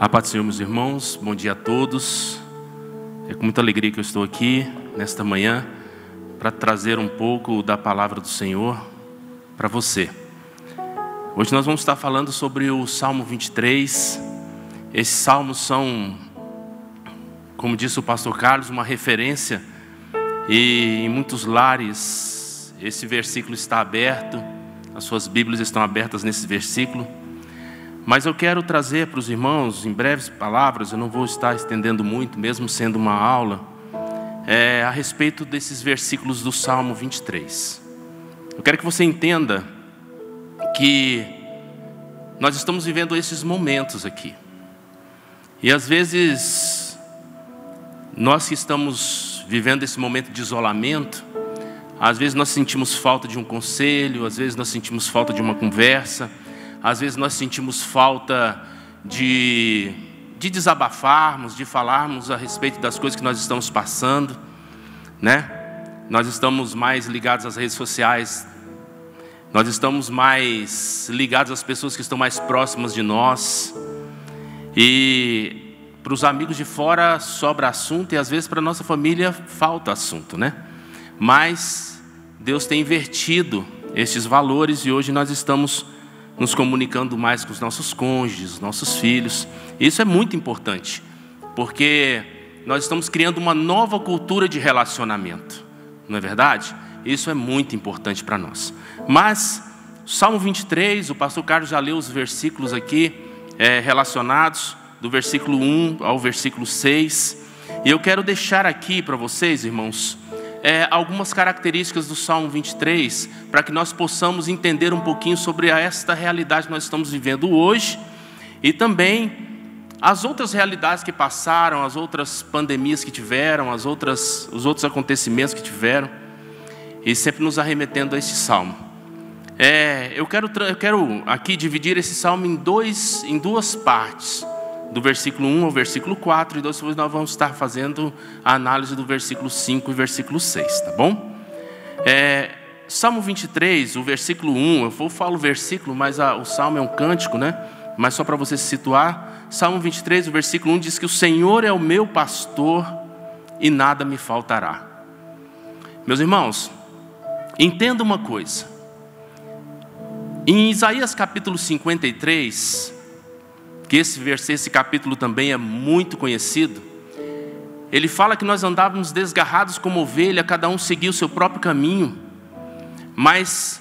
A paz do Senhor, meus irmãos, bom dia a todos. É com muita alegria que eu estou aqui nesta manhã para trazer um pouco da palavra do Senhor para você. Hoje nós vamos estar falando sobre o Salmo 23. Esses salmos são, como disse o pastor Carlos, uma referência, e em muitos lares esse versículo está aberto, as suas Bíblias estão abertas nesse versículo. Mas eu quero trazer para os irmãos, em breves palavras, eu não vou estar estendendo muito, mesmo sendo uma aula, a respeito desses versículos do Salmo 23. Eu quero que você entenda que nós estamos vivendo esses momentos aqui. E às vezes, nós que estamos vivendo esse momento de isolamento, às vezes nós sentimos falta de um conselho, às vezes nós sentimos falta de uma conversa, às vezes nós sentimos falta de desabafarmos, de falarmos a respeito das coisas que nós estamos passando, né? Nós estamos mais ligados às redes sociais, nós estamos mais ligados às pessoas que estão mais próximas de nós. E para os amigos de fora sobra assunto, e às vezes para a nossa família falta assunto, né? Mas Deus tem invertido estes valores, e hoje nós estamos nos comunicando mais com os nossos cônjuges, nossos filhos. Isso é muito importante, porque nós estamos criando uma nova cultura de relacionamento, não é verdade? Isso é muito importante para nós. Mas, Salmo 23, o pastor Carlos já leu os versículos aqui relacionados, do versículo 1 ao versículo 6. E eu quero deixar aqui para vocês, irmãos, algumas características do Salmo 23, para que nós possamos entender um pouquinho sobre esta realidade que nós estamos vivendo hoje, e também as outras realidades que passaram, as outras pandemias que tiveram, os outros acontecimentos que tiveram, e sempre nos arremetendo a esse Salmo. Eu quero aqui dividir esse Salmo em duas partes, do versículo 1 ao versículo 4, e depois nós vamos estar fazendo a análise do versículo 5 e versículo 6, tá bom? Salmo 23, o versículo 1, eu falo versículo, mas o Salmo é um cântico, né? Mas só para você se situar, Salmo 23, o versículo 1 diz que o Senhor é o meu pastor e nada me faltará. Meus irmãos, entenda uma coisa. Em Isaías capítulo 53, que esse capítulo também é muito conhecido, ele fala que nós andávamos desgarrados como ovelha, cada um seguia o seu próprio caminho, mas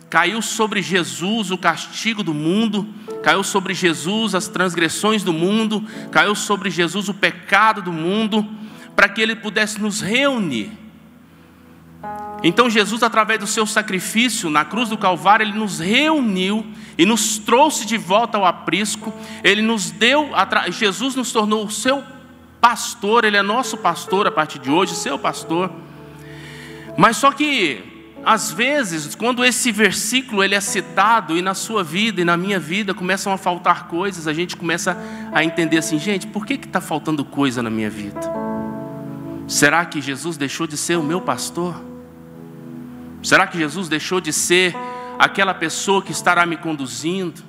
caiu sobre Jesus o castigo do mundo, caiu sobre Jesus as transgressões do mundo, caiu sobre Jesus o pecado do mundo, para que Ele pudesse nos reunir. Então Jesus, através do seu sacrifício na cruz do Calvário, Ele nos reuniu e nos trouxe de volta ao aprisco. Ele nos deu, Jesus nos tornou o seu pastor, Ele é nosso pastor a partir de hoje, seu pastor. Mas só que, às vezes, quando esse versículo ele é citado, e na sua vida e na minha vida começam a faltar coisas, a gente começa a entender assim: gente, por que está faltando coisa na minha vida? Será que Jesus deixou de ser o meu pastor? Será que Jesus deixou de ser aquela pessoa que estará me conduzindo?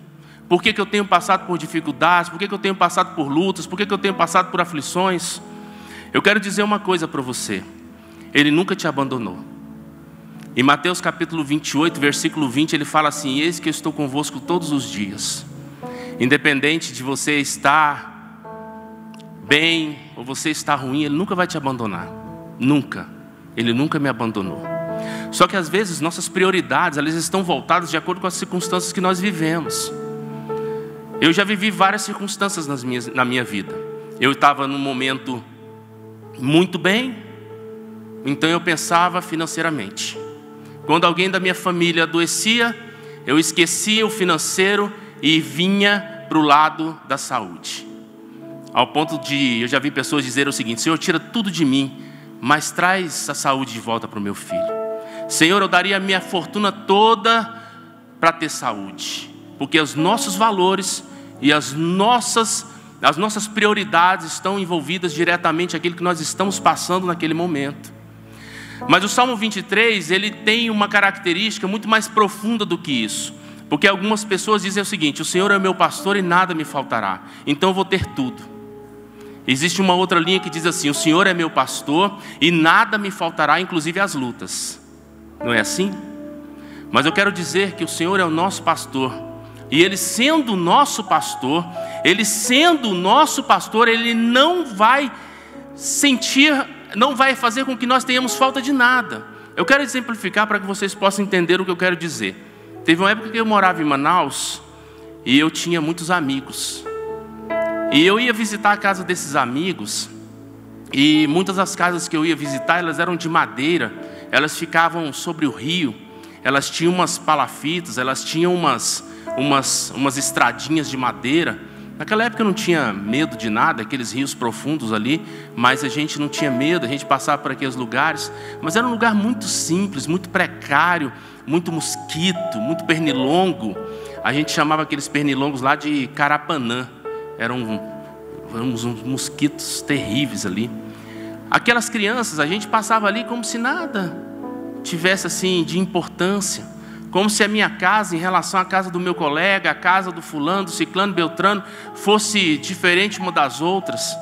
Por que eu tenho passado por dificuldades? Por que eu tenho passado por lutas? Por que eu tenho passado por aflições? Eu quero dizer uma coisa para você: Ele nunca te abandonou. Em Mateus capítulo 28, versículo 20, Ele fala assim: eis que eu estou convosco todos os dias. Independente de você estar bem ou você estar ruim, Ele nunca vai te abandonar. Nunca. Ele nunca me abandonou. Só que às vezes nossas prioridades, elas estão voltadas de acordo com as circunstâncias que nós vivemos. Eu já vivi várias circunstâncias na minha vida. Eu estava num momento muito bem, então eu pensava financeiramente. Quando alguém da minha família adoecia, eu esquecia o financeiro e vinha para o lado da saúde. Ao ponto de, eu já vi pessoas dizerem o seguinte: Senhor, tira tudo de mim, mas traz a saúde de volta para o meu filho. Senhor, eu daria a minha fortuna toda para ter saúde, porque os nossos valores e as nossas prioridades estão envolvidas diretamente naquilo que nós estamos passando naquele momento. Mas o Salmo 23, ele tem uma característica muito mais profunda do que isso. Porque algumas pessoas dizem o seguinte: o Senhor é meu pastor e nada me faltará, então eu vou ter tudo. Existe uma outra linha que diz assim: o Senhor é meu pastor e nada me faltará, inclusive as lutas. Não é assim? Mas eu quero dizer que o Senhor é o nosso pastor, e Ele sendo o nosso pastor, Ele não vai fazer com que nós tenhamos falta de nada. Eu quero exemplificar para que vocês possam entender o que eu quero dizer. Teve uma época que eu morava em Manaus e eu tinha muitos amigos. E eu ia visitar a casa desses amigos, e muitas das casas que eu ia visitar, elas eram de madeira, elas ficavam sobre o rio, elas tinham umas palafitas, elas tinham umas estradinhas de madeira. Naquela época eu não tinha medo de nada, aqueles rios profundos ali, mas a gente não tinha medo, a gente passava por aqueles lugares, mas era um lugar muito simples, muito precário, muito mosquito, muito pernilongo. A gente chamava aqueles pernilongos lá de carapanã. Eram uns mosquitos terríveis ali. Aquelas crianças, a gente passava ali como se nada tivesse assim de importância, como se a minha casa em relação à casa do meu colega, a casa do fulano, do ciclano, beltrano, fosse diferente uma das outras.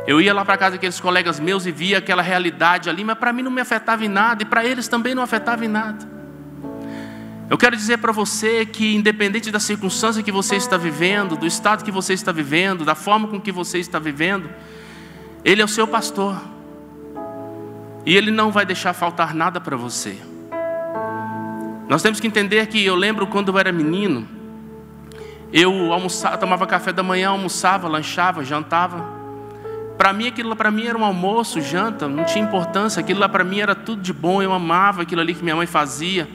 Eu ia lá para a casa daqueles colegas meus e via aquela realidade ali, mas para mim não me afetava em nada, e para eles também não afetava em nada. Eu quero dizer para você que, independente da circunstância que você está vivendo, do estado que você está vivendo, da forma com que você está vivendo, Ele é o seu pastor, e Ele não vai deixar faltar nada para você. Nós temos que entender que, eu lembro quando eu era menino, eu almoçava, tomava café da manhã, almoçava, lanchava, jantava. Para mim, aquilo lá para mim era um almoço, janta, não tinha importância. Aquilo lá para mim era tudo de bom, eu amava aquilo ali que minha mãe fazia.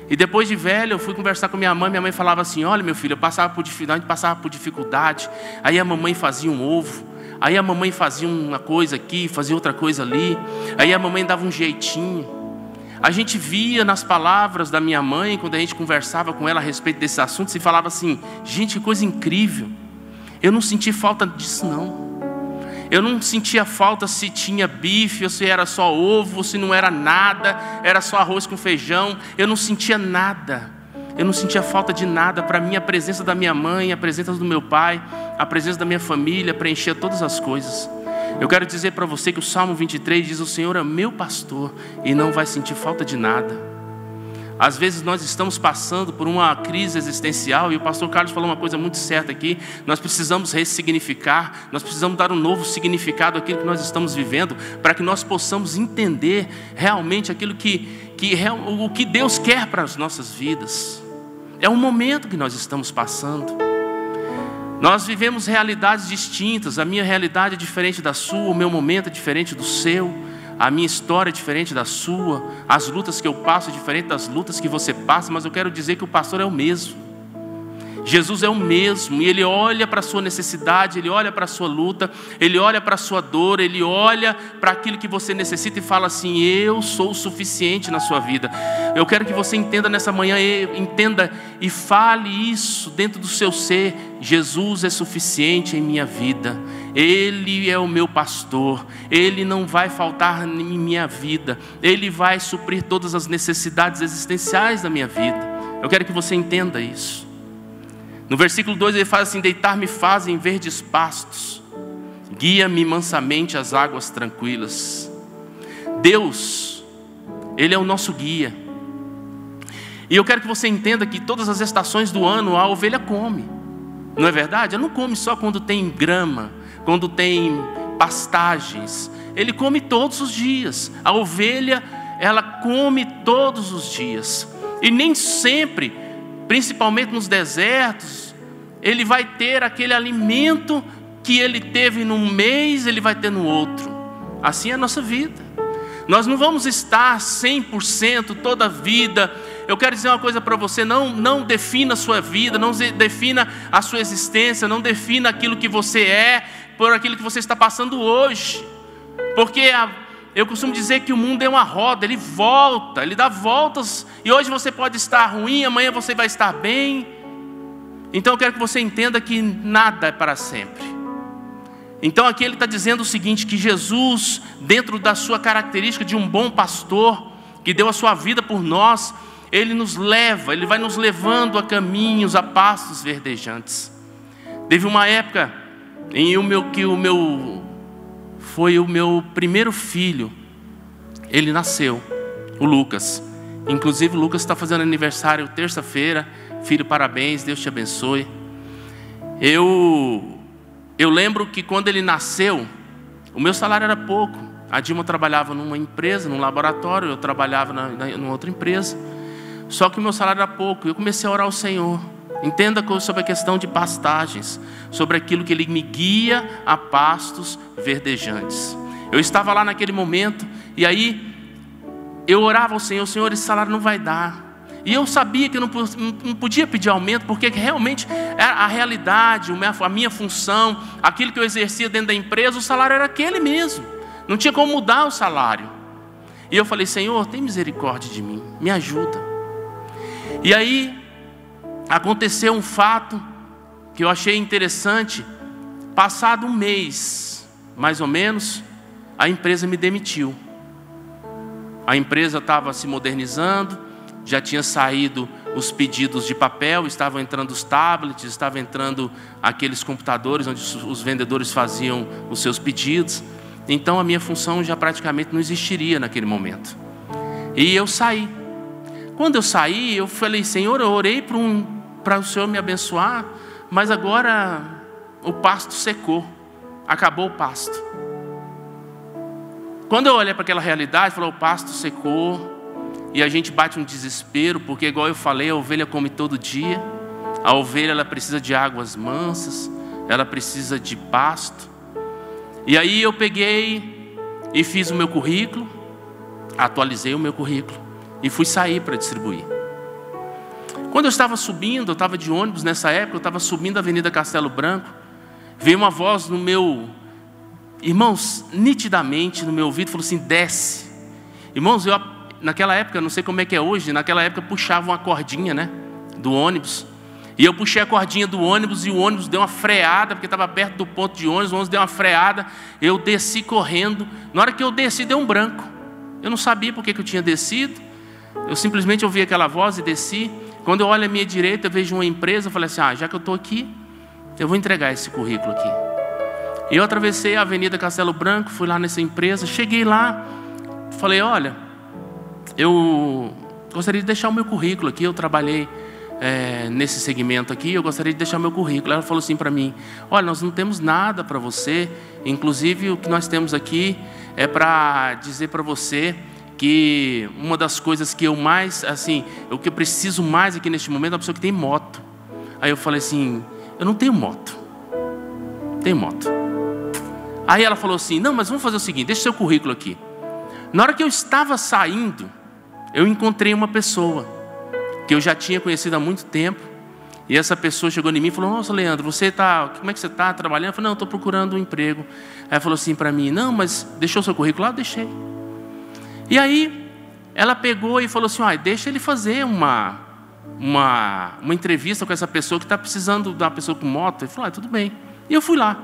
E depois de velho, eu fui conversar com minha mãe falava assim: olha meu filho, a gente passava por dificuldade, aí a mamãe fazia um ovo, aí a mamãe fazia uma coisa aqui, fazia outra coisa ali, aí a mamãe dava um jeitinho. A gente via nas palavras da minha mãe, quando a gente conversava com ela a respeito desses assuntos, e falava assim: gente, que coisa incrível. Eu não senti falta disso não. Eu não sentia falta se tinha bife, ou se era só ovo, ou se não era nada, era só arroz com feijão. Eu não sentia nada. Eu não sentia falta de nada. Para mim, a presença da minha mãe, a presença do meu pai, a presença da minha família preenchia todas as coisas. Eu quero dizer para você que o Salmo 23 diz: o Senhor é meu pastor e não vai sentir falta de nada. Às vezes nós estamos passando por uma crise existencial, e o pastor Carlos falou uma coisa muito certa aqui: nós precisamos ressignificar, nós precisamos dar um novo significado àquilo que nós estamos vivendo, para que nós possamos entender realmente aquilo o que Deus quer para as nossas vidas. É um momento que nós estamos passando. Nós vivemos realidades distintas, a minha realidade é diferente da sua, o meu momento é diferente do seu, a minha história é diferente da sua, as lutas que eu passo é diferente das lutas que você passa, mas eu quero dizer que o pastor é o mesmo. Jesus é o mesmo, e Ele olha para a sua necessidade, Ele olha para a sua luta, Ele olha para a sua dor, Ele olha para aquilo que você necessita e fala assim: eu sou o suficiente na sua vida. Eu quero que você entenda nessa manhã, entenda e fale isso dentro do seu ser: Jesus é suficiente em minha vida, Ele é o meu pastor, Ele não vai faltar em minha vida, Ele vai suprir todas as necessidades existenciais da minha vida. Eu quero que você entenda isso. No versículo 2 ele fala assim: deitar-me faz em verdes pastos, guia-me mansamente às águas tranquilas. Deus, Ele é o nosso guia. E eu quero que você entenda que todas as estações do ano a ovelha come. Não é verdade? Ela não come só quando tem grama, quando tem pastagens. Ele come todos os dias. A ovelha, ela come todos os dias. E nem sempre, principalmente nos desertos, ele vai ter aquele alimento que ele teve num mês, ele vai ter no outro. Assim é a nossa vida. Nós não vamos estar 100% toda a vida. Eu quero dizer uma coisa para você: não defina a sua vida, não defina a sua existência, não defina aquilo que você é por aquilo que você está passando hoje. Porque eu costumo dizer que o mundo é uma roda, ele volta, ele dá voltas, e hoje você pode estar ruim, amanhã você vai estar bem. Então eu quero que você entenda que nada é para sempre. Então aqui ele está dizendo o seguinte: que Jesus, dentro da sua característica de um bom pastor, que deu a sua vida por nós, Ele nos leva, Ele vai nos levando a caminhos, a pastos verdejantes. Teve uma época em que foi o meu primeiro filho, ele nasceu, o Lucas. Inclusive o Lucas está fazendo aniversário terça-feira. Filho, parabéns, Deus te abençoe. Eu lembro que quando ele nasceu, o meu salário era pouco. A Dilma trabalhava numa empresa, num laboratório, eu trabalhava numa outra empresa. Só que o meu salário era pouco. Eu comecei a orar ao Senhor. Entenda sobre a questão de pastagens, sobre aquilo que Ele me guia a pastos verdejantes. Eu estava lá naquele momento, e aí eu orava ao Senhor: Senhor, esse salário não vai dar. E eu sabia que eu não podia pedir aumento, porque realmente a realidade, a minha função, aquilo que eu exercia dentro da empresa, o salário era aquele mesmo. Não tinha como mudar o salário. E eu falei: Senhor, tem misericórdia de mim, me ajuda. E aí aconteceu um fato que eu achei interessante. Passado um mês, mais ou menos, a empresa me demitiu. A empresa estava se modernizando, já tinha saído os pedidos de papel, estavam entrando os tablets, estavam entrando aqueles computadores onde os vendedores faziam os seus pedidos. Então a minha função já praticamente não existiria naquele momento. E eu saí. Quando eu saí, eu falei: Senhor, eu orei para o Senhor me abençoar, mas agora o pasto secou, acabou o pasto. Quando eu olhei para aquela realidade, falei: o pasto secou. E a gente bate um desespero, porque igual eu falei, a ovelha come todo dia. A ovelha, ela precisa de águas mansas, ela precisa de pasto. E aí eu peguei e fiz o meu currículo, atualizei o meu currículo e fui sair para distribuir. Quando eu estava subindo, eu estava de ônibus nessa época, eu estava subindo a Avenida Castelo Branco, veio uma voz no meu, irmãos, nitidamente no meu ouvido, falou assim: desce. Irmãos, naquela época, não sei como é que é hoje, naquela época puxava uma cordinha, né, do ônibus. E eu puxei a cordinha do ônibus e o ônibus deu uma freada, porque estava perto do ponto de ônibus, o ônibus deu uma freada, eu desci correndo. Na hora que eu desci, deu um branco. Eu não sabia por que eu tinha descido, eu simplesmente ouvi aquela voz e desci. Quando eu olho à minha direita, eu vejo uma empresa, eu falei assim: já que eu estou aqui, eu vou entregar esse currículo aqui. Eu atravessei a Avenida Castelo Branco, fui lá nessa empresa, cheguei lá, falei: olha, eu gostaria de deixar o meu currículo aqui, eu trabalhei nesse segmento aqui, eu gostaria de deixar o meu currículo. Ela falou assim para mim: olha, nós não temos nada para você, inclusive o que nós temos aqui é para dizer para você que uma das coisas que eu mais, assim, o que eu preciso mais aqui neste momento é uma pessoa que tem moto. Aí eu falei assim: eu não tenho moto. Tenho moto. Aí ela falou assim: não, mas vamos fazer o seguinte, deixa o seu currículo aqui. Na hora que eu estava saindo, eu encontrei uma pessoa que eu já tinha conhecido há muito tempo. E essa pessoa chegou em mim e falou: nossa, Leandro, como é que você está trabalhando? Eu falei: não, estou procurando um emprego. Aí ela falou assim para mim: não, mas deixou o seu currículo lá? Eu deixei. E aí ela pegou e falou assim: deixa ele fazer uma entrevista com essa pessoa que está precisando de uma pessoa com moto. Ele falou: tudo bem. E eu fui lá,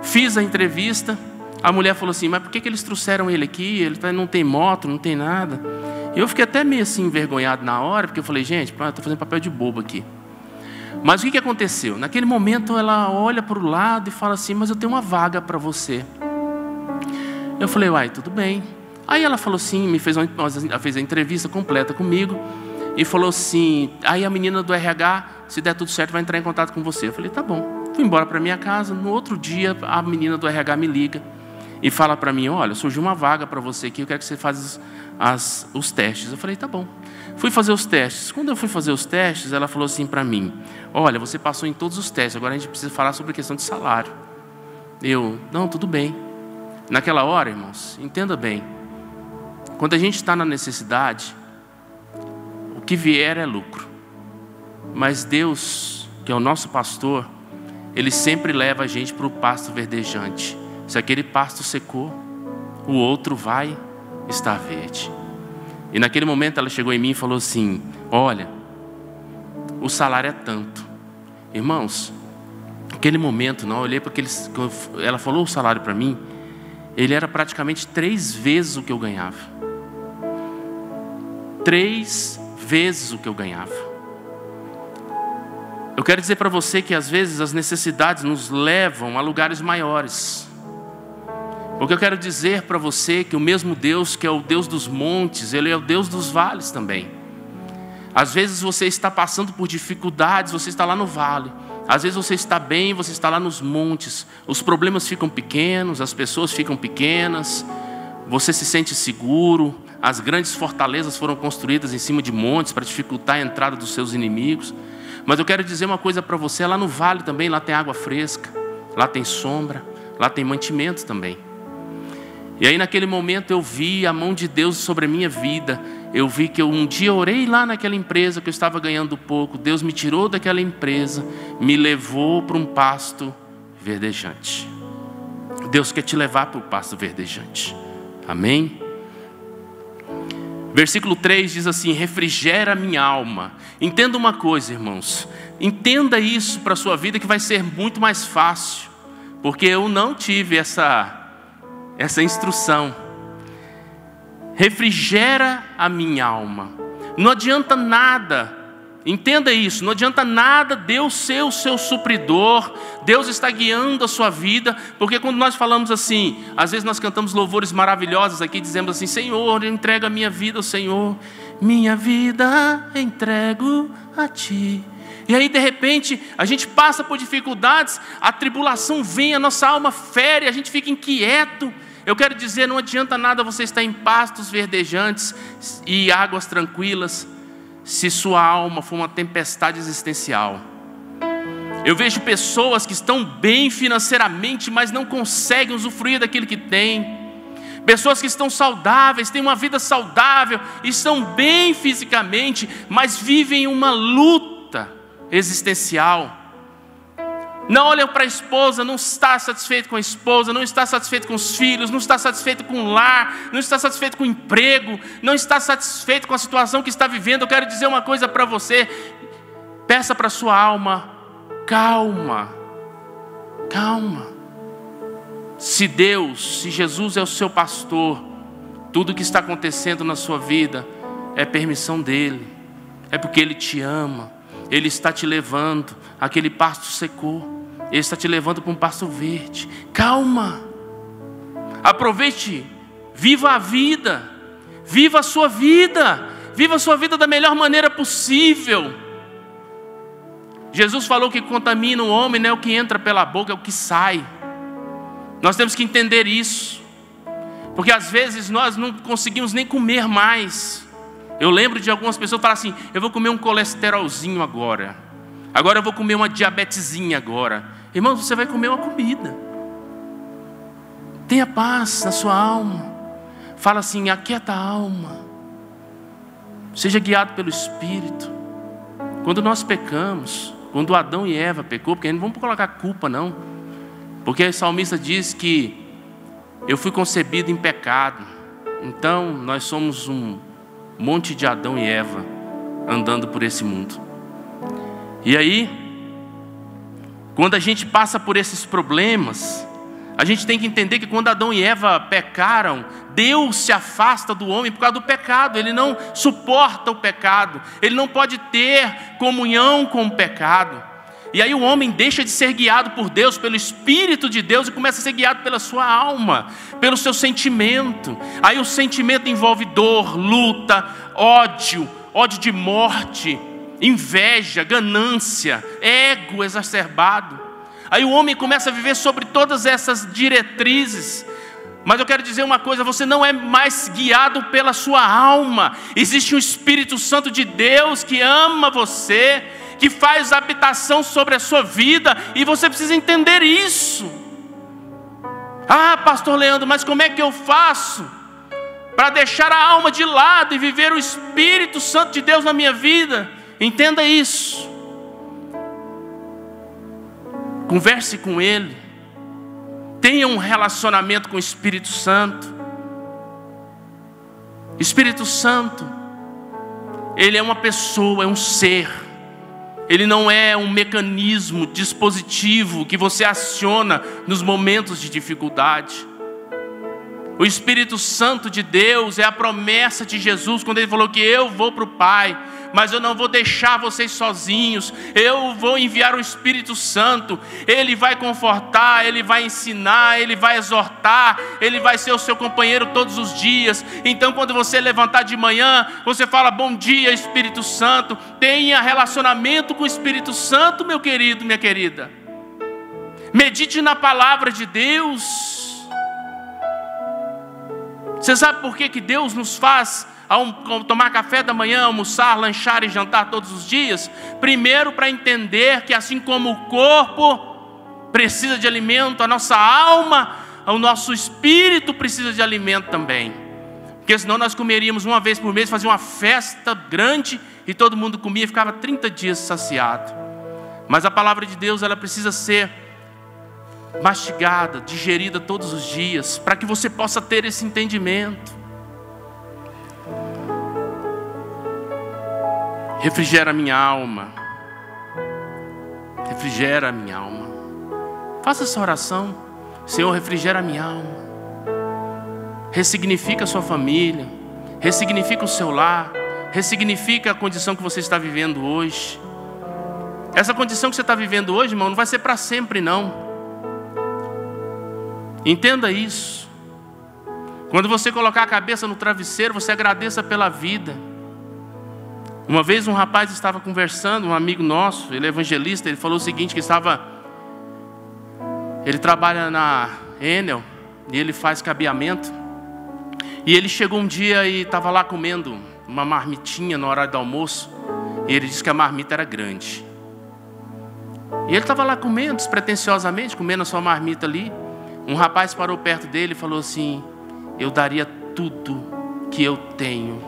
fiz a entrevista. A mulher falou assim: mas por que eles trouxeram ele aqui? Ele não tem moto, não tem nada. E eu fiquei até meio assim envergonhado na hora, porque eu falei: gente, estou fazendo papel de bobo aqui. Mas o que aconteceu? Naquele momento ela olha para o lado e fala assim: mas eu tenho uma vaga para você. Eu falei: tudo bem. Aí ela falou assim, fez a entrevista completa comigo e falou assim: aí a menina do RH, se der tudo certo, vai entrar em contato com você. Eu falei: tá bom. Fui embora para minha casa. No outro dia, a menina do RH me liga e fala para mim: olha, surgiu uma vaga para você aqui, eu quero que você faça os testes. Eu falei: tá bom. Fui fazer os testes. Quando eu fui fazer os testes, ela falou assim para mim: olha, você passou em todos os testes, agora a gente precisa falar sobre a questão de salário. Eu: não, tudo bem. Naquela hora, irmãos, entenda bem, quando a gente está na necessidade, o que vier é lucro. Mas Deus, que é o nosso pastor, Ele sempre leva a gente para o pasto verdejante. Se aquele pasto secou, o outro vai estar verde. E naquele momento ela chegou em mim e falou assim: olha, o salário é tanto. Irmãos, naquele momento, eu olhei para aqueles, ela falou o salário para mim, ele era praticamente 3 vezes o que eu ganhava. 3 vezes o que eu ganhava. Eu quero dizer para você que às vezes as necessidades nos levam a lugares maiores. Porque eu quero dizer para você que o mesmo Deus que é o Deus dos montes, Ele é o Deus dos vales também. Às vezes você está passando por dificuldades, você está lá no vale. Às vezes você está bem, você está lá nos montes. Os problemas ficam pequenos, as pessoas ficam pequenas. Você se sente seguro. As grandes fortalezas foram construídas em cima de montes para dificultar a entrada dos seus inimigos. Mas eu quero dizer uma coisa para você, lá no vale também, lá tem água fresca, lá tem sombra, lá tem mantimento também. E aí naquele momento eu vi a mão de Deus sobre a minha vida. Eu vi que um dia orei lá naquela empresa que eu estava ganhando pouco. Deus me tirou daquela empresa, me levou para um pasto verdejante. Deus quer te levar para o pasto verdejante. Amém? Versículo 3 diz assim: refrigera minha alma. Entenda uma coisa, irmãos. Entenda isso para a sua vida, que vai ser muito mais fácil. Porque eu não tive essa instrução. Refrigera a minha alma. Não adianta nada, entenda isso, não adianta nada Deus ser o seu supridor. Deus está guiando a sua vida. Porque quando nós falamos assim, às vezes nós cantamos louvores maravilhosos aqui, dizemos assim: Senhor, eu entrego a minha vida ao Senhor, minha vida entrego a Ti. E aí de repente a gente passa por dificuldades, a tribulação vem, a nossa alma fere, a gente fica inquieto. Eu quero dizer, não adianta nada você estar em pastos verdejantes e águas tranquilas, se sua alma for uma tempestade existencial. Eu vejo pessoas que estão bem financeiramente, mas não conseguem usufruir daquilo que têm. Pessoas que estão saudáveis, têm uma vida saudável, estão bem fisicamente, mas vivem uma luta existencial. Não olham para a esposa, não está satisfeito com a esposa, não está satisfeito com os filhos, não está satisfeito com o lar, não está satisfeito com o emprego, não está satisfeito com a situação que está vivendo. Eu quero dizer uma coisa para você: peça para a sua alma, calma, calma. Se Jesus é o seu pastor, tudo que está acontecendo na sua vida é permissão dele, é porque Ele te ama. Ele está te levando, aquele pasto secou, Ele está te levando para um pasto verde. Calma, aproveite, viva a vida, viva a sua vida, viva a sua vida da melhor maneira possível. Jesus falou que contamina o homem não é o que entra pela boca, é o que sai. Nós temos que entender isso, porque às vezes nós não conseguimos nem comer mais. Eu lembro de algumas pessoas que falam assim: eu vou comer um colesterolzinho agora eu vou comer uma diabetezinha agora. Irmão, você vai comer uma comida. Tenha paz na sua alma. Fala assim: aquieta a alma, seja guiado pelo Espírito. Quando nós pecamos, quando Adão e Eva pecou, porque não vamos colocar culpa não, porque o salmista diz que eu fui concebido em pecado. Então nós somos um monte de Adão e Eva andando por esse mundo. E aí, quando a gente passa por esses problemas, a gente tem que entender que quando Adão e Eva pecaram, Deus se afasta do homem por causa do pecado. Ele não suporta o pecado, ele não pode ter comunhão com o pecado. E aí o homem deixa de ser guiado por Deus, pelo Espírito de Deus, e começa a ser guiado pela sua alma, pelo seu sentimento. Aí o sentimento envolve dor, luta, ódio de morte, inveja, ganância, ego exacerbado. Aí o homem começa a viver sobre todas essas diretrizes. Mas eu quero dizer uma coisa: você não é mais guiado pela sua alma. Existe um Espírito Santo de Deus que ama você, que faz habitação sobre a sua vida, e você precisa entender isso. Ah, pastor Leandro, mas como é que eu faço para deixar a alma de lado e viver o Espírito Santo de Deus na minha vida? Entenda isso. Converse com Ele, tenha um relacionamento com o Espírito Santo. Espírito Santo, Ele é uma pessoa, é um ser. Ele não é um mecanismo, dispositivo que você aciona nos momentos de dificuldade. O Espírito Santo de Deus é a promessa de Jesus, quando Ele falou que eu vou para o Pai, mas eu não vou deixar vocês sozinhos, eu vou enviar o Espírito Santo. Ele vai confortar, Ele vai ensinar, Ele vai exortar, Ele vai ser o seu companheiro todos os dias. Então quando você levantar de manhã, você fala: bom dia, Espírito Santo. Tenha relacionamento com o Espírito Santo, meu querido, minha querida. Medite na palavra de Deus. Você sabe por que Deus nos faz tomar café da manhã, almoçar, lanchar e jantar todos os dias? Primeiro, para entender que assim como o corpo precisa de alimento, a nossa alma, o nosso espírito precisa de alimento também. Porque senão nós comeríamos uma vez por mês, fazia uma festa grande e todo mundo comia e ficava 30 dias saciado. Mas a palavra de Deus, ela precisa ser mastigada, digerida todos os dias, para que você possa ter esse entendimento. Refrigera a minha alma. Refrigera a minha alma. Faça essa oração. Senhor, refrigera a minha alma. Ressignifica a sua família. Ressignifica o seu lar. Ressignifica a condição que você está vivendo hoje. Essa condição que você está vivendo hoje, irmão, não vai ser para sempre, não. Entenda isso. Quando você colocar a cabeça no travesseiro, você agradeça pela vida. Uma vez um rapaz estava conversando, um amigo nosso, ele é evangelista, ele falou o seguinte, ele trabalha na Enel e ele faz cabeamento. E ele chegou um dia e estava lá comendo uma marmitinha no horário do almoço. E ele disse que a marmita era grande. E ele estava lá comendo, despretensiosamente, comendo a sua marmita ali. Um rapaz parou perto dele e falou assim: eu daria tudo que eu tenho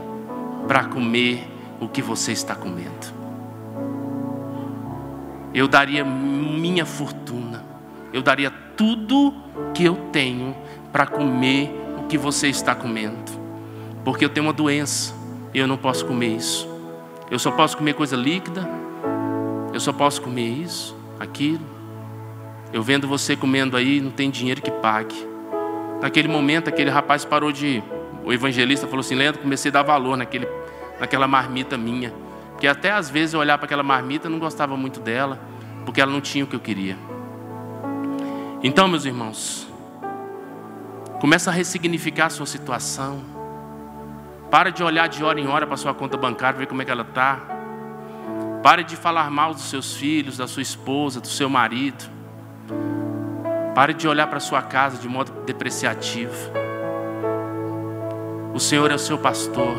para comer o que você está comendo. Eu daria minha fortuna, eu daria tudo que eu tenho para comer o que você está comendo. Porque eu tenho uma doença e eu não posso comer isso. Eu só posso comer coisa líquida, eu só posso comer isso, aquilo. Eu vendo você comendo aí, não tem dinheiro que pague. Naquele momento, aquele rapaz parou o evangelista falou assim: Leandro, comecei a dar valor naquela marmita minha. Porque até às vezes eu olhava para aquela marmita, eu não gostava muito dela, porque ela não tinha o que eu queria. Então, meus irmãos, começa a ressignificar a sua situação. Para de olhar de hora em hora para a sua conta bancária, ver como é que ela está. Pare de falar mal dos seus filhos, da sua esposa, do seu marido. Pare de olhar para a sua casa de modo depreciativo. O Senhor é o seu pastor.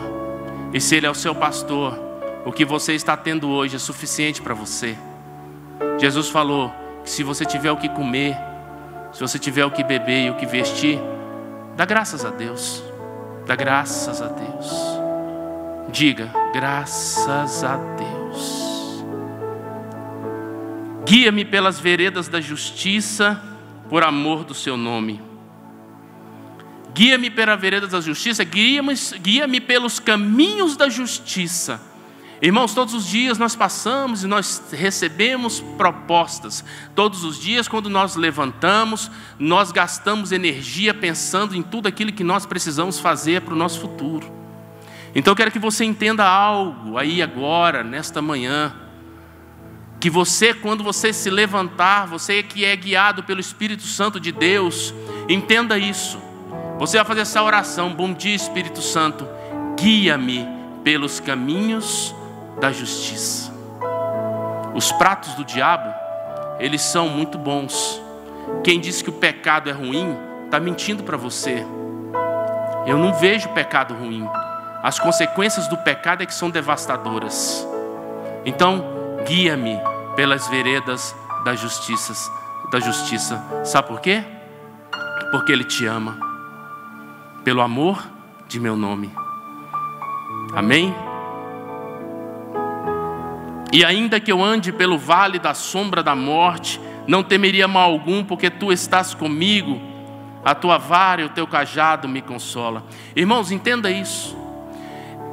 E se Ele é o seu pastor, o que você está tendo hoje é suficiente para você. Jesus falou que se você tiver o que comer, se você tiver o que beber e o que vestir, dá graças a Deus. Dá graças a Deus. Diga: graças a Deus. Guia-me pelas veredas da justiça, por amor do seu nome. Guia-me pela vereda da justiça, guia-me pelos caminhos da justiça. Irmãos, todos os dias nós passamos e nós recebemos propostas. Todos os dias, quando nós levantamos, nós gastamos energia pensando em tudo aquilo que nós precisamos fazer para o nosso futuro. Então eu quero que você entenda algo aí agora, nesta manhã. Que você, quando você se levantar, você que é guiado pelo Espírito Santo de Deus, entenda isso. Você vai fazer essa oração: bom dia, Espírito Santo, guia-me pelos caminhos da justiça. Os pratos do diabo, eles são muito bons. Quem diz que o pecado é ruim, está mentindo para você. Eu não vejo pecado ruim. As consequências do pecado é que são devastadoras. Então, guia-me pelas veredas da justiça. Sabe por quê? Porque Ele te ama. Pelo amor de meu nome. Amém? E ainda que eu ande pelo vale da sombra da morte, não temeria mal algum, porque Tu estás comigo. A Tua vara e o Teu cajado me consola. Irmãos, entenda isso.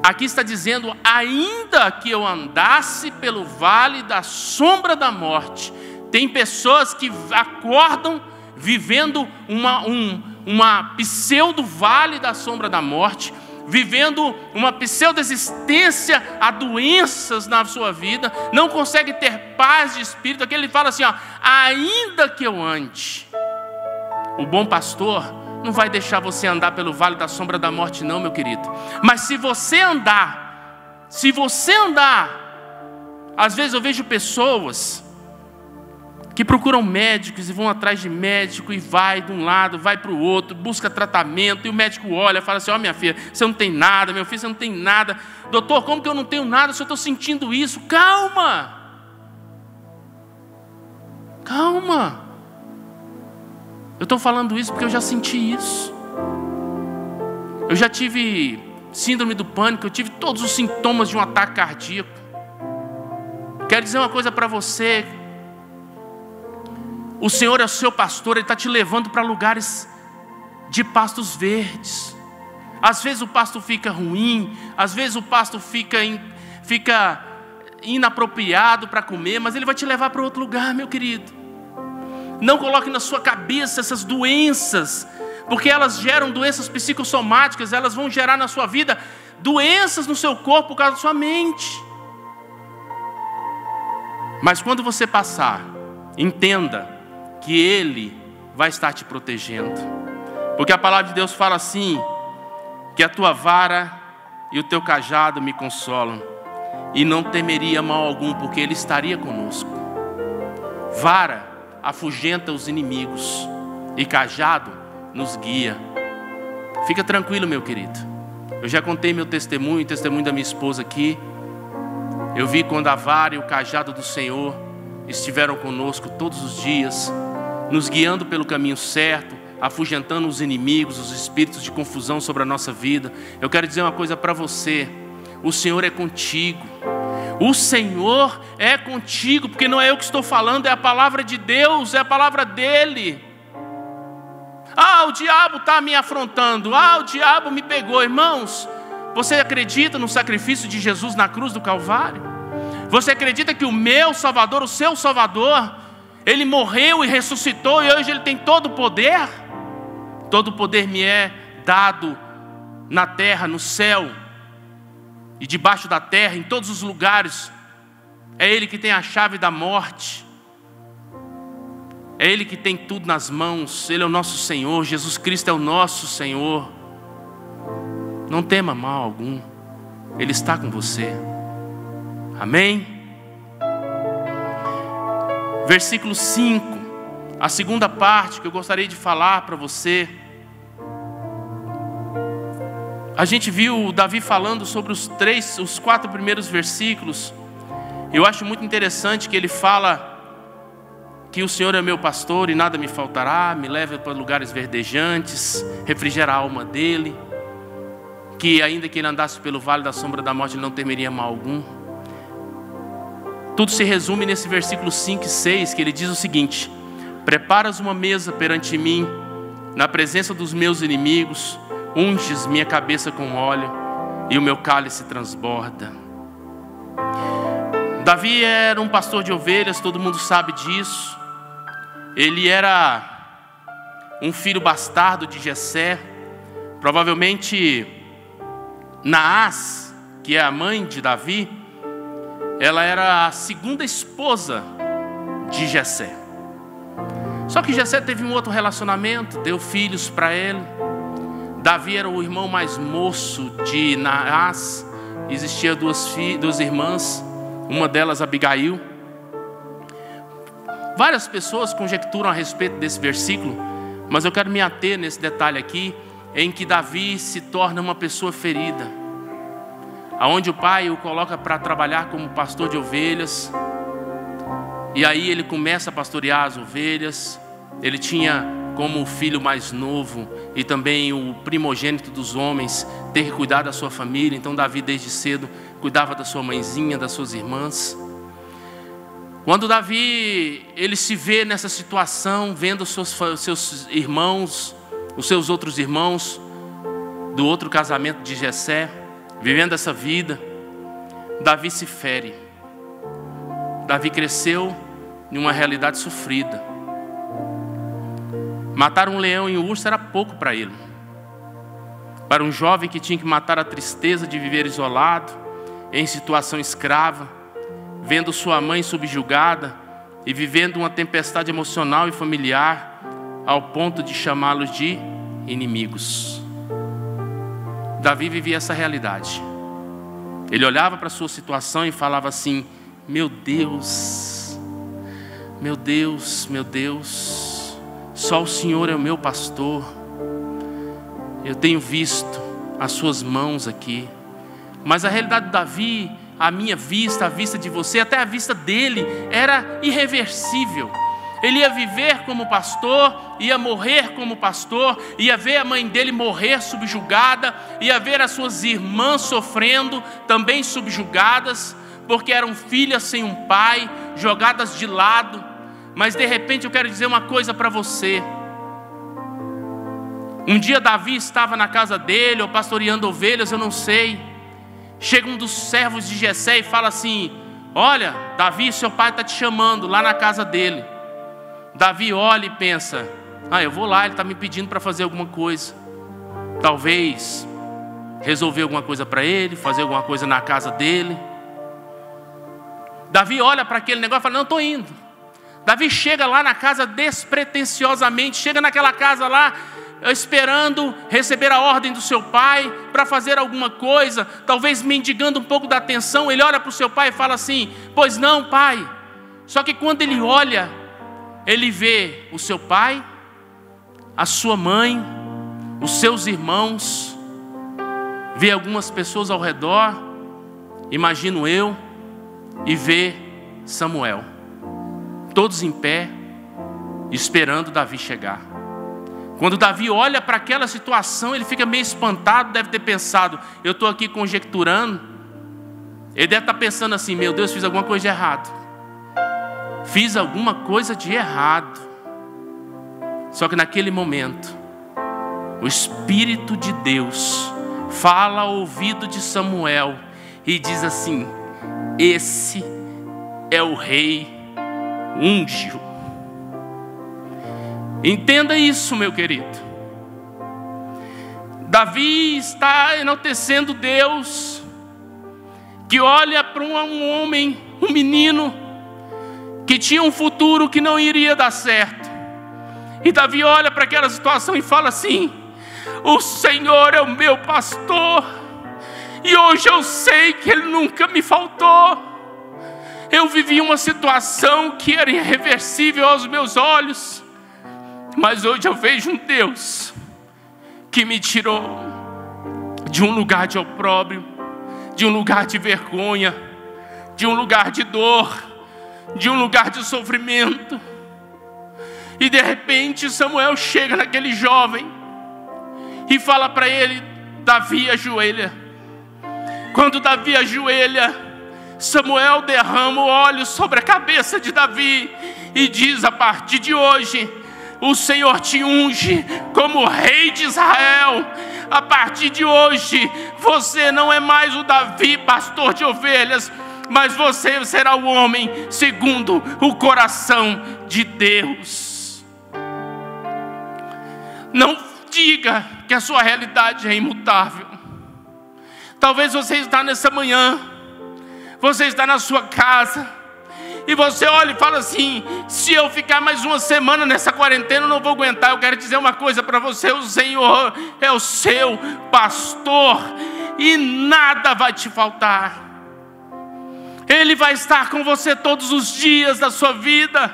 Aqui está dizendo: ainda que eu andasse pelo vale da sombra da morte. Tem pessoas que acordam vivendo uma pseudo-vale da sombra da morte, vivendo uma pseudo-existência a doenças na sua vida, não consegue ter paz de espírito. Aqui ele fala assim, ó, ainda que eu ande. O bom pastor não vai deixar você andar pelo vale da sombra da morte não, meu querido. Mas se você andar, às vezes eu vejo pessoas que procuram médicos e vão atrás de médico e vai de um lado, vai para o outro, busca tratamento, e o médico olha e fala assim, ó, minha filha, você não tem nada, meu filho, você não tem nada. Doutor, como que eu não tenho nada se eu estou sentindo isso? Calma! Calma! Eu estou falando isso porque eu já senti isso. Eu já tive síndrome do pânico, eu tive todos os sintomas de um ataque cardíaco. Quero dizer uma coisa para você. O Senhor é o seu pastor, Ele está te levando para lugares de pastos verdes. Às vezes o pasto fica ruim, às vezes o pasto fica inapropriado para comer, mas Ele vai te levar para outro lugar, meu querido. Não coloque na sua cabeça essas doenças, porque elas geram doenças psicossomáticas, elas vão gerar na sua vida doenças no seu corpo por causa da sua mente. Mas quando você passar, entenda que Ele vai estar te protegendo. Porque a palavra de Deus fala assim, que a tua vara e o teu cajado me consolam, e não temeria mal algum, porque Ele estaria conosco. Vara afugenta os inimigos, e cajado nos guia. Fica tranquilo, meu querido. Eu já contei meu testemunho, o testemunho da minha esposa aqui. Eu vi quando a vara e o cajado do Senhor estiveram conosco todos os dias, nos guiando pelo caminho certo, afugentando os inimigos, os espíritos de confusão sobre a nossa vida. Eu quero dizer uma coisa para você: o Senhor é contigo. O Senhor é contigo, porque não é eu que estou falando, é a palavra de Deus, é a palavra dEle. Ah, o diabo está me afrontando, ah, o diabo me pegou. Irmãos, você acredita no sacrifício de Jesus na cruz do Calvário? Você acredita que o meu Salvador, o seu Salvador, Ele morreu e ressuscitou, e hoje Ele tem todo o poder? Todo o poder me é dado na terra, no céu e debaixo da terra, em todos os lugares. É Ele que tem a chave da morte, é Ele que tem tudo nas mãos. Ele é o nosso Senhor, Jesus Cristo é o nosso Senhor. Não tema mal algum, Ele está com você. Amém? Versículo 5, a segunda parte que eu gostaria de falar para você. A gente viu Davi falando sobre os 4 primeiros versículos. Eu acho muito interessante que ele fala que o Senhor é meu pastor e nada me faltará, me leva para lugares verdejantes, refrigera a alma dele, que ainda que ele andasse pelo vale da sombra da morte, ele não temeria mal algum. Tudo se resume nesse versículo 5 e 6, que ele diz o seguinte: preparas uma mesa perante mim, na presença dos meus inimigos, unges minha cabeça com óleo, e o meu cálice transborda. Davi era um pastor de ovelhas, todo mundo sabe disso. Ele era um filho bastardo de Jessé. Provavelmente Naás, que é a mãe de Davi, ela era a segunda esposa de Jessé. Só que Jessé teve um outro relacionamento, deu filhos para ele. Davi era o irmão mais moço de Naás. Existia duas irmãs, uma delas Abigail. Várias pessoas conjecturam a respeito desse versículo, mas eu quero me ater nesse detalhe aqui, em que Davi se torna uma pessoa ferida, aonde o pai o coloca para trabalhar como pastor de ovelhas, e aí ele começa a pastorear as ovelhas. Ele tinha como o filho mais novo e também o primogênito dos homens ter que cuidar da sua família. Então Davi desde cedo cuidava da sua mãezinha, das suas irmãs. Quando Davi ele se vê nessa situação, vendo os seus irmãos, os seus outros irmãos do outro casamento de Jessé, vivendo essa vida, Davi se fere. Davi cresceu em uma realidade sofrida. Matar um leão e um urso era pouco para ele. Para um jovem que tinha que matar a tristeza de viver isolado, em situação escrava, vendo sua mãe subjugada e vivendo uma tempestade emocional e familiar, ao ponto de chamá-los de inimigos. Davi vivia essa realidade. Ele olhava para a sua situação e falava assim: meu Deus, meu Deus, meu Deus, só o Senhor é o meu pastor. Eu tenho visto as suas mãos aqui. Mas a realidade de Davi, a minha vista, a vista de você, até a vista dele, era irreversível. Ele ia viver como pastor, ia morrer como pastor, ia ver a mãe dele morrer subjugada, ia ver as suas irmãs sofrendo, também subjugadas, porque eram filhas sem um pai, jogadas de lado. Mas de repente eu quero dizer uma coisa para você. Um dia Davi estava na casa dele, ou pastoreando ovelhas, eu não sei. Chega um dos servos de Jessé e fala assim: olha, Davi, seu pai está te chamando lá na casa dele. Davi olha e pensa: eu vou lá, ele está me pedindo para fazer alguma coisa. Talvez resolver alguma coisa para ele, fazer alguma coisa na casa dele. Davi olha para aquele negócio e fala: não, estou indo. Davi chega lá na casa despretensiosamente, chega naquela casa lá, esperando receber a ordem do seu pai para fazer alguma coisa, talvez mendigando um pouco da atenção. Ele olha para o seu pai e fala assim: pois não, pai. Só que quando ele olha, ele vê o seu pai, a sua mãe, os seus irmãos, vê algumas pessoas ao redor, imagino eu, e vê Samuel, todos em pé, esperando Davi chegar. Quando Davi olha para aquela situação, ele fica meio espantado, deve ter pensado, eu estou aqui conjecturando, ele deve estar pensando assim: meu Deus, fiz alguma coisa de errado. Fiz alguma coisa de errado. Só que naquele momento, o Espírito de Deus fala ao ouvido de Samuel e diz assim: esse é o rei ungido. Entenda isso, meu querido. Davi está enaltecendo Deus, que olha para um homem, um menino, que tinha um futuro que não iria dar certo. E Davi olha para aquela situação e fala assim: o Senhor é o meu pastor, e hoje eu sei que Ele nunca me faltou. Eu vivi uma situação que era irreversível aos meus olhos, mas hoje eu vejo um Deus que me tirou de um lugar de opróbrio, de um lugar de vergonha, de um lugar de dor, de um lugar de sofrimento. E de repente Samuel chega naquele jovem e fala para ele: Davi, ajoelha. Quando Davi ajoelha, Samuel derrama o óleo sobre a cabeça de Davi e diz: a partir de hoje o Senhor te unge como rei de Israel. A partir de hoje você não é mais o Davi, pastor de ovelhas, mas você será o homem segundo o coração de Deus. Não diga que a sua realidade é imutável. Talvez você está nessa manhã, você está na sua casa, e você olha e fala assim: se eu ficar mais uma semana nessa quarentena, eu não vou aguentar. Eu quero dizer uma coisa para você: o Senhor é o seu pastor, e nada vai te faltar. Ele vai estar com você todos os dias da sua vida.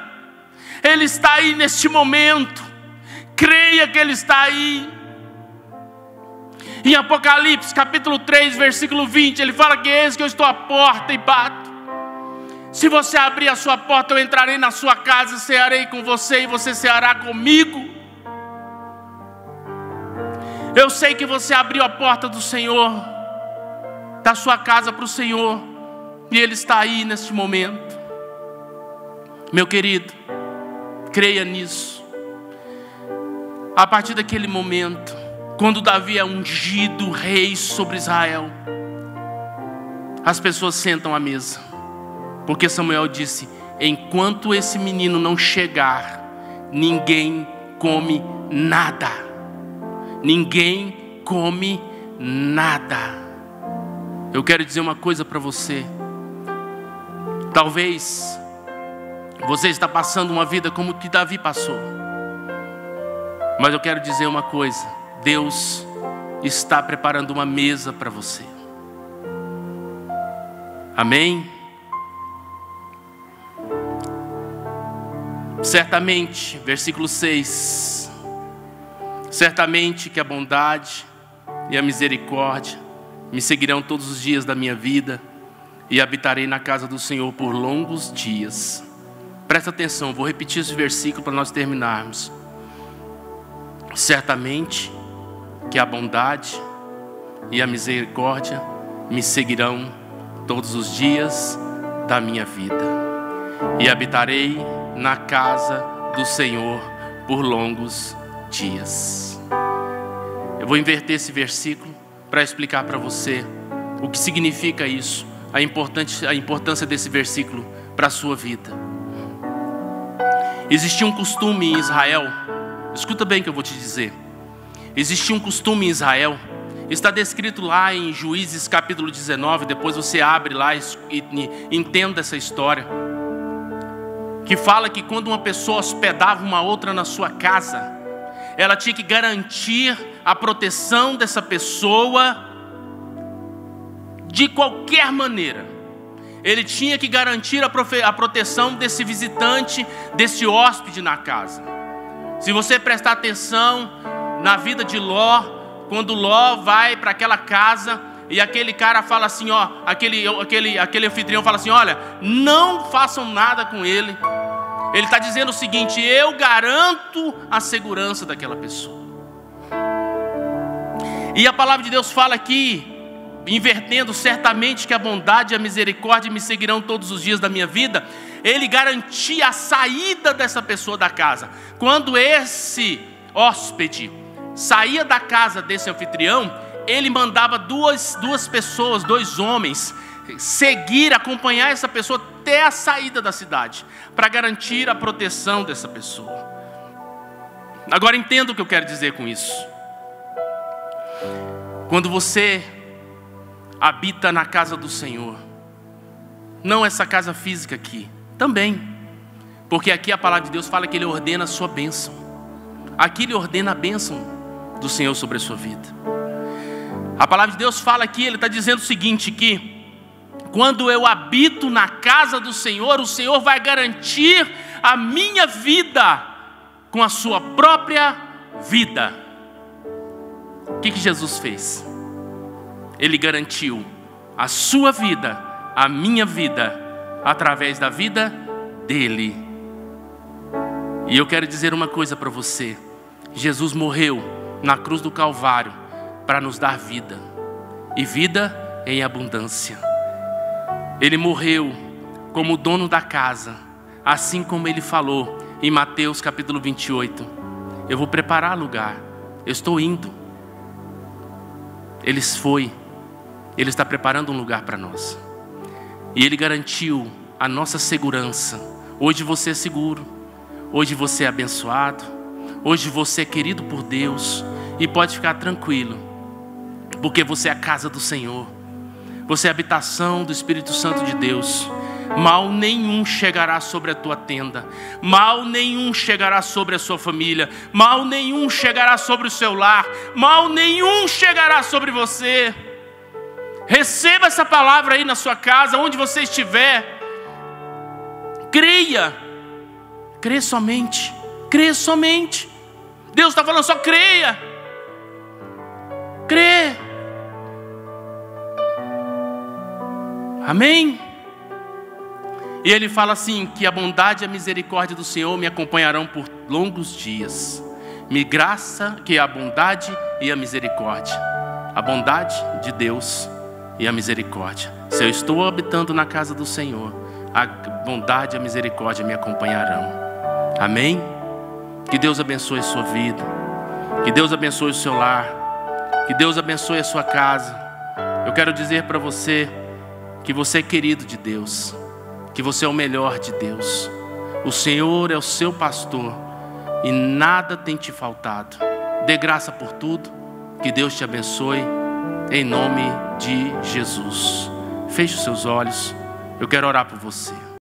Ele está aí neste momento. Creia que Ele está aí. Em Apocalipse capítulo 3, versículo 20, ele fala que eis que eu estou à porta e bato. Se você abrir a sua porta, eu entrarei na sua casa e cearei com você, e você ceará comigo. Eu sei que você abriu a porta do Senhor, da sua casa para o Senhor, e Ele está aí neste momento. Meu querido, creia nisso. A partir daquele momento, quando Davi é ungido rei sobre Israel, as pessoas sentam à mesa, porque Samuel disse: enquanto esse menino não chegar, ninguém come nada. Ninguém come nada. Eu quero dizer uma coisa para você. Talvez você está passando uma vida como que Davi passou. Mas eu quero dizer uma coisa. Deus está preparando uma mesa para você. Amém? Certamente, versículo 6. Certamente que a bondade e a misericórdia me seguirão todos os dias da minha vida, e habitarei na casa do Senhor por longos dias. Presta atenção, vou repetir esse versículo para nós terminarmos. Certamente que a bondade e a misericórdia me seguirão todos os dias da minha vida, e habitarei na casa do Senhor por longos dias. Eu vou inverter esse versículo para explicar para você o que significa isso, a importância desse versículo para a sua vida. Existia um costume em Israel, escuta bem o que eu vou te dizer. Existia um costume em Israel, está descrito lá em Juízes capítulo 19, depois você abre lá e entenda essa história, que fala que quando uma pessoa hospedava uma outra na sua casa, ela tinha que garantir a proteção dessa pessoa de qualquer maneira. Ele tinha que garantir a proteção desse visitante, desse hóspede na casa. Se você prestar atenção na vida de Ló, quando Ló vai para aquela casa e aquele cara fala assim, ó, aquele anfitrião fala assim, olha, não façam nada com ele. Ele está dizendo o seguinte: eu garanto a segurança daquela pessoa. E a palavra de Deus fala aqui, invertendo, certamente que a bondade e a misericórdia me seguirão todos os dias da minha vida. Ele garantia a saída dessa pessoa da casa. Quando esse hóspede saía da casa desse anfitrião, ele mandava duas pessoas, dois homens, seguir, acompanhar essa pessoa até a saída da cidade, para garantir a proteção dessa pessoa. Agora entenda o que eu quero dizer com isso. Quando você habita na casa do Senhor, não essa casa física aqui, também, porque aqui a palavra de Deus fala que Ele ordena a sua bênção. Aqui Ele ordena a bênção do Senhor sobre a sua vida. A palavra de Deus fala aqui, Ele está dizendo o seguinte, que quando eu habito na casa do Senhor, o Senhor vai garantir a minha vida com a sua própria vida. O que Jesus fez? Ele garantiu a sua vida, a minha vida, através da vida dele. E eu quero dizer uma coisa para você: Jesus morreu na cruz do Calvário para nos dar vida, e vida em abundância. Ele morreu como dono da casa, assim como Ele falou em Mateus capítulo 28. Eu vou preparar lugar, eu estou indo. Ele está preparando um lugar para nós. E Ele garantiu a nossa segurança. Hoje você é seguro, hoje você é abençoado, hoje você é querido por Deus, e pode ficar tranquilo, porque você é a casa do Senhor. Você é a habitação do Espírito Santo de Deus. Mal nenhum chegará sobre a tua tenda, mal nenhum chegará sobre a sua família, mal nenhum chegará sobre o seu lar, mal nenhum chegará sobre você. Receba essa palavra aí na sua casa, onde você estiver. Creia, crê somente, crê somente. Deus está falando, só creia, crê. Amém? E Ele fala assim, que a bondade e a misericórdia do Senhor me acompanharão por longos dias. Que a bondade e a misericórdia, a bondade de Deus e a misericórdia. Se eu estou habitando na casa do Senhor, a bondade e a misericórdia me acompanharão. Amém? Que Deus abençoe a sua vida, que Deus abençoe o seu lar, que Deus abençoe a sua casa. Eu quero dizer para você que você é querido de Deus, que você é o melhor de Deus. O Senhor é o seu pastor, e nada tem te faltado. Dê graça por tudo. Que Deus te abençoe, em nome de Jesus. Feche os seus olhos. Eu quero orar por você.